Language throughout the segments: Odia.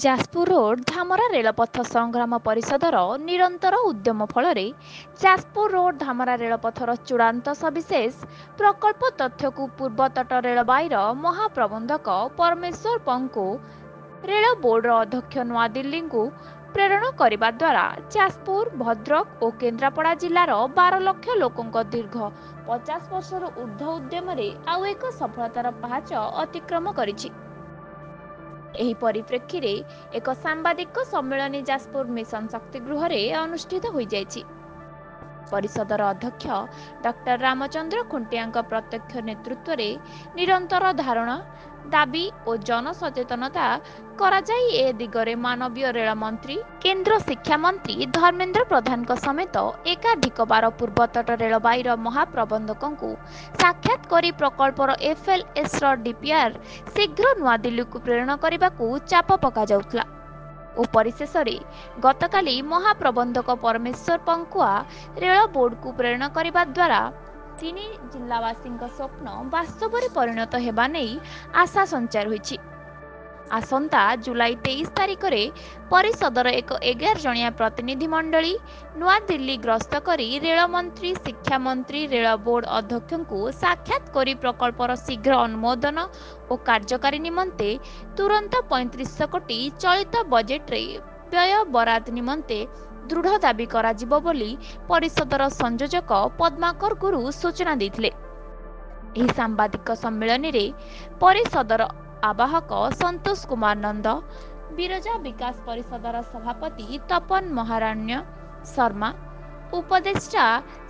ଯାଜପୁର ରୋଡ୍ ଧାମରା ରେଳପଥ ସଂଗ୍ରାମ ପରିଷଦର ନିରନ୍ତର ଉଦ୍ୟମ ଫଳରେ ଯାଜପୁର ରୋଡ୍ ଧାମରା ରେଳପଥର ଚୂଡ଼ାନ୍ତ ସବିଶେଷ ପ୍ରକଳ୍ପ ତଥ୍ୟକୁ ପୂର୍ବତଟ ରେଳବାଇର ମହାପ୍ରବନ୍ଧକ ପରମେଶ୍ୱର ପଙ୍କୁ ରେଳ ବୋର୍ଡର ଅଧ୍ୟକ୍ଷ ନୂଆଦିଲ୍ଲୀକୁ ପ୍ରେରଣ କରିବା ଦ୍ୱାରା ଯାଜପୁର, ଭଦ୍ରକ ଓ କେନ୍ଦ୍ରାପଡ଼ା ଜିଲ୍ଲାର 12 ଲକ୍ଷ ଲୋକଙ୍କ ଦୀର୍ଘ 50 ବର୍ଷର ଉର୍ଦ୍ଧ୍ୱ ଉଦ୍ୟମରେ ଆଉ ଏକ ସଫଳତାର ପାହାଚ ଅତିକ୍ରମ କରିଛି। ଏହି ପରିପ୍ରେକ୍ଷୀରେ ଏକ ସାମ୍ବାଦିକ ସମ୍ମିଳନୀ ଯାଜପୁର ମିଶନ ଶକ୍ତି ଗୃହରେ ଅନୁଷ୍ଠିତ ହୋଇଯାଇଛି। ପରିଷଦର ଅଧ୍ୟକ୍ଷ ଡକ୍ଟର ରାମଚନ୍ଦ୍ର ଖୁଣ୍ଟିଆଙ୍କ ପ୍ରତ୍ୟକ୍ଷ ନେତୃତ୍ୱରେ ନିରନ୍ତର ଧାରଣା, ଦାବି ଓ ଜନସଚେତନତା କରାଯାଇ ଏ ଦିଗରେ ମାନବୀୟ ରେଳ ମନ୍ତ୍ରୀ, କେନ୍ଦ୍ର ଶିକ୍ଷାମନ୍ତ୍ରୀ ଧର୍ମେନ୍ଦ୍ର ପ୍ରଧାନଙ୍କ ସମେତ ଏକାଧିକ ବାର ପୂର୍ବତଟ ରେଳବାଇର ମହାପ୍ରବନ୍ଧକଙ୍କୁ ସାକ୍ଷାତ କରି ପ୍ରକଳ୍ପର FLSର DPR ଶୀଘ୍ର ନୂଆଦିଲ୍ଲୀକୁ ପ୍ରେରଣ କରିବାକୁ ଚାପ ପକାଯାଉଥିଲା ଓ ପରିଶେଷରେ ଗତକାଲି ମହାପ୍ରବନ୍ଧକ ପରମେଶ୍ୱର ପଙ୍କୁଆ ରେଳ ବୋର୍ଡକୁ ପ୍ରେରଣ କରିବା ଦ୍ୱାରା ତିନି ଜିଲ୍ଲାବାସୀଙ୍କ ସ୍ୱପ୍ନ ବାସ୍ତବରେ ପରିଣତ ହେବା ନେଇ ଆଶା ସଞ୍ଚାର ହୋଇଛି। ଆସନ୍ତା ଜୁଲାଇ 23 ତାରିଖରେ ପରିଷଦର ଏକ 11 ଜଣିଆ ପ୍ରତିନିଧି ମଣ୍ଡଳୀ ନୂଆଦିଲ୍ଲୀ ଗସ୍ତ କରି ରେଳମନ୍ତ୍ରୀ, ଶିକ୍ଷାମନ୍ତ୍ରୀ, ରେଳ ବୋର୍ଡ ଅଧ୍ୟକ୍ଷଙ୍କୁ ସାକ୍ଷାତ କରି ପ୍ରକଳ୍ପର ଶୀଘ୍ର ଅନୁମୋଦନ ଓ କାର୍ଯ୍ୟକାରୀ ନିମନ୍ତେ ତୁରନ୍ତ 3500 କୋଟି ଚଳିତ ବଜେଟ୍ରେ ବ୍ୟୟ ବରାଦ ନିମନ୍ତେ ଦୃଢ଼ ଦାବି କରାଯିବ ବୋଲି ପରିଷଦର ସଂଯୋଜକ ପଦ୍ମାକର ଗୁରୁ ସୂଚନା ଦେଇଥିଲେ। ଏହି ସାମ୍ବାଦିକ ସମ୍ମିଳନୀରେ ପରିଷଦର ଆବାହକ ସନ୍ତୋଷ କୁମାର ନନ୍ଦ, ବିରଜା ବିକାଶ ପରିଷଦର ସଭାପତି ତପନ ମହାରଣ୍ୟ ଶର୍ମା, ଉପଦେଷ୍ଟା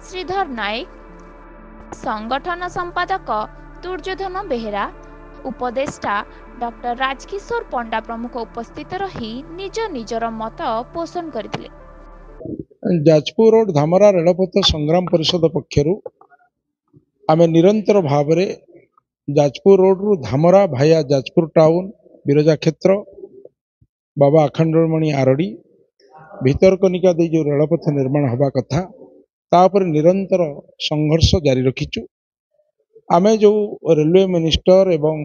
ଶ୍ରୀଧର ନାୟକ, ସଂଗଠନ ସମ୍ପାଦକ ଦୁର୍ଯ୍ୟୋଧନ ବେହେରା, ଉପଦେଷ୍ଟା ଡକ୍ଟର ରାଜକିଶୋର ପଣ୍ଡା ପ୍ରମୁଖ ଉପସ୍ଥିତ ରହି ନିଜ ନିଜର ମତ ପୋଷଣ କରିଥିଲେ। ଯାଜପୁର ରୋଡ୍ ଧାମରା ରେଳପଥ ସଂଗ୍ରାମ ପରିଷଦ ପକ୍ଷରୁ ଆମେ ନିରନ୍ତର ଭାବରେ ଯାଜପୁର ରୋଡରୁ ଧାମରା ଭାୟା ଯାଜପୁର ଟାଉନ, ବିରଜା କ୍ଷେତ୍ର, ବାବା ଆଖଣ୍ଡଳମଣି ଆରଡ଼ି, ଭିତରକନିକା ଦେଇ ଯେଉଁ ରେଳପଥ ନିର୍ମାଣ ହେବା କଥା ତା ଉପରେ ନିରନ୍ତର ସଂଘର୍ଷ ଜାରି ରଖିଛୁ। ଆମେ ଯେଉଁ ରେଲୱେ ମିନିଷ୍ଟର ଏବଂ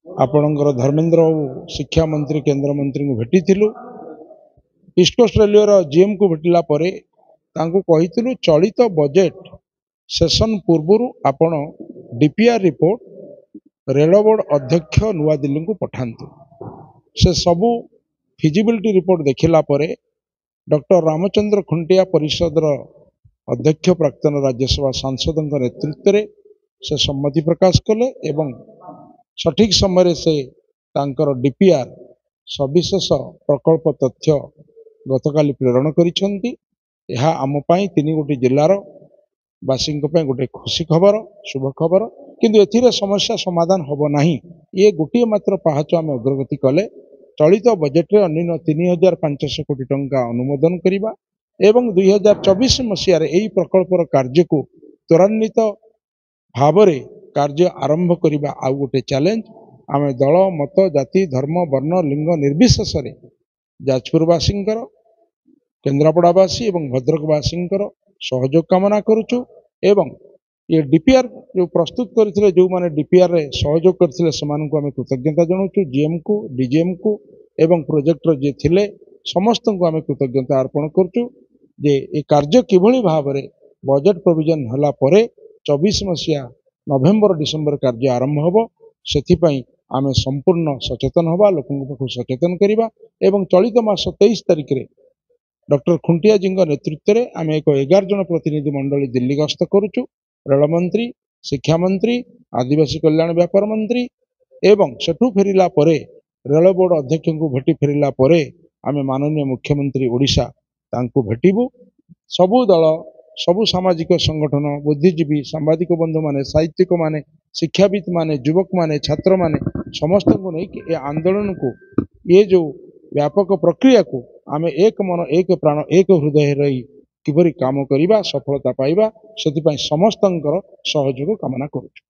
ଆପଣଙ୍କର ଧର୍ମେନ୍ଦ୍ର ବାବୁ ଶିକ୍ଷାମନ୍ତ୍ରୀ, କେନ୍ଦ୍ରମନ୍ତ୍ରୀଙ୍କୁ ଭେଟିଥିଲୁ। ଇଷ୍ଟ କୋଷ୍ଟ ରେଲୱେର GMକୁ ଭେଟିଲା ପରେ ତାଙ୍କୁ କହିଥିଲୁ ଚଳିତ ବଜେଟ୍ ସେସନ୍ ପୂର୍ବରୁ ଆପଣ DPR ରିପୋର୍ଟ ରେଳ ବୋର୍ଡ ଅଧ୍ୟକ୍ଷ ନୂଆଦିଲ୍ଲୀକୁ ପଠାନ୍ତୁ। ସେ ସବୁ ଫିଜିବିଲିଟି ରିପୋର୍ଟ ଦେଖିଲା ପରେ ଡକ୍ଟର ରାମଚନ୍ଦ୍ର ଖୁଣ୍ଟିଆ ପରିଷଦର ଅଧ୍ୟକ୍ଷ ପ୍ରାକ୍ତନ ରାଜ୍ୟସଭା ସାଂସଦଙ୍କ ନେତୃତ୍ୱରେ ସେ ସମ୍ମତି ପ୍ରକାଶ କଲେ ଏବଂ ସଠିକ ସମୟରେ ସେ ତାଙ୍କର DPR ସବିଶେଷ ପ୍ରକଳ୍ପ ତଥ୍ୟ ଗତକାଲି ପ୍ରେରଣ କରିଛନ୍ତି। ଏହା ଆମ ପାଇଁ 3ଗୋଟି ଜିଲ୍ଲାର ବାସୀଙ୍କ ପାଇଁ ଗୋଟେ ଖୁସି ଖବର, ଶୁଭ ଖବର। କିନ୍ତୁ ଏଥିରେ ସମସ୍ୟା ସମାଧାନ ହେବ ନାହିଁ। ଇଏ ଗୋଟିଏ ମାତ୍ର ପାହାଚ ଆମେ ଅଗ୍ରଗତି କଲେ ଚଳିତ ବଜେଟ୍ରେ ଅନ୍ୟ 3500 କୋଟି ଟଙ୍କା ଅନୁମୋଦନ କରିବା ଏବଂ 2024 ମସିହାରେ ଏହି ପ୍ରକଳ୍ପର କାର୍ଯ୍ୟକୁ ତ୍ୱରାନ୍ୱିତ ଭାବରେ କାର୍ଯ୍ୟ ଆରମ୍ଭ କରିବା ଆଉ ଗୋଟେ ଚ୍ୟାଲେଞ୍ଜ। ଆମେ ଦଳ, ମତ, ଜାତି, ଧର୍ମ, ବର୍ଣ୍ଣ, ଲିଙ୍ଗ ନିର୍ବିଶେଷରେ ଯାଜପୁରବାସୀଙ୍କର, କେନ୍ଦ୍ରାପଡ଼ାବାସୀ ଏବଂ ଭଦ୍ରକବାସୀଙ୍କର ସହଯୋଗ କାମନା କରୁଛୁ ଏବଂ ये DPR जो प्रस्तुत करथिले, जो माने DPR रे सहयोग करथिले सेमानकु आमे कृतज्ञता जणाउछु। GM को, DGM को एवं प्रोजेक्टर जे थिले समस्त को आमे कृतज्ञता अर्पण करछु जे ए कार्य किभଳି भाबरे बजेट प्रोविजन हला परे 24 मसिया नवेम्बर डिसेम्बर कार्य आरंभ होबो। सेथि पई आमे संपूर्ण सचेतन होबा, लोकन को सचेतन करिबा एवं चलित मास 23 तारिख रे डॉक्टर खुंटिया जी नेतृत्व में आमे एक 11 जन प्रतिनिधि मंडली दिल्ली गस्त करुचु। रेलमंत्री, शिक्षामंत्री, आदिवासी कल्याण व्यापार मंत्री एवं सेठू फेरिला परे रेल बोर्ड अध्यक्ष को भेटी फेरिला परे आमे माननीय मुख्यमंत्री ओडिशा तांको भेटिबु। सबु दल, सबु सामाजिक संगठन, बुद्धिजीवी, सांबादिक बंधु माने, साहित्यिक माने, शिक्षाविद माने, युवक माने, छात्र माने समस्त को नहीं आंदोलन को ये जो व्यापक प्रक्रिया को आमे एक मन, एक प्राण, एक हृदय रही किपरि काम करिबा, सफलता पाइबा, सेति पई समस्तंकर सहयोग कामना करूछु।